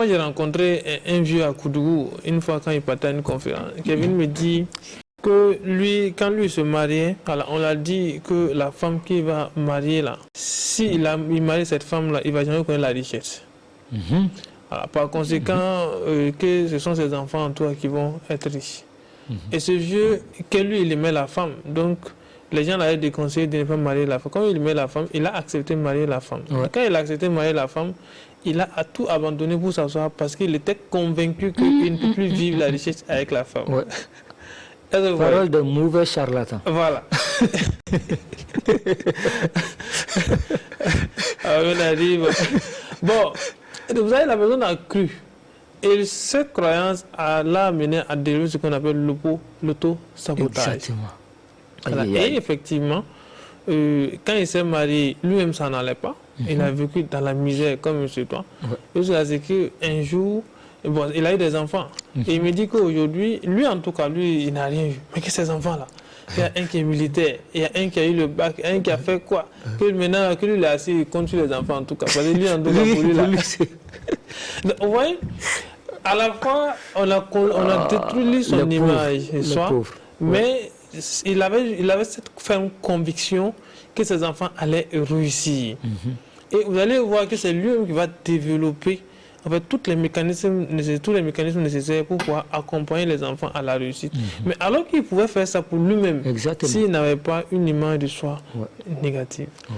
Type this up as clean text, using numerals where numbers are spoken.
Moi, j'ai rencontré un vieux à Koudougou une fois quand il partait à une conférence. Kevin me dit que lui, quand lui se mariait, on l'a dit que la femme qu'il va marier là, s'il marie cette femme-là, il va jamais connaître la richesse. Alors, par conséquent, que ce sont ses enfants en toi qui vont être riches. Et ce vieux, que lui, il aimait la femme. Donc, les gens l'avaient déconseillé de ne pas marier la femme. Quand il aimait la femme, il a accepté de marier la femme. Ouais. Quand il a accepté de marier la femme, il a tout abandonné pour s'asseoir parce qu'il était convaincu qu'il ne peut plus vivre la richesse avec la femme. Ouais. Parole de mauvais charlatan. Voilà. On arrive. Bon, vous savez, la personne a cru. Et cette croyance l'a amené à développer ce qu'on appelle l'auto-sabotage. Exactement. Et effectivement, quand il s'est marié, lui-même ça n'allait pas. Il a vécu dans la misère comme monsieur toi. Jusqu'à ce qu'un jour, bon, il a eu des enfants. Et il me dit qu'aujourd'hui, lui en tout cas, lui, il n'a rien eu. Mais que ces enfants-là, il y a un qui est militaire, il y a un qui a eu le bac, un qui a fait quoi? Que maintenant, que lui, il est assis, il compte sur les enfants en tout cas. Parce que lui, en tout cas, pour lui, là. Donc, vous voyez, à la fin, on a détruit son image, mais il avait cette ferme conviction que ses enfants allaient réussir. Et vous allez voir que c'est lui qui va développer en fait, tous les mécanismes nécessaires pour pouvoir accompagner les enfants à la réussite. Mais alors qu'il pouvait faire ça pour lui-même, s'il n'avait pas une image de soi négative.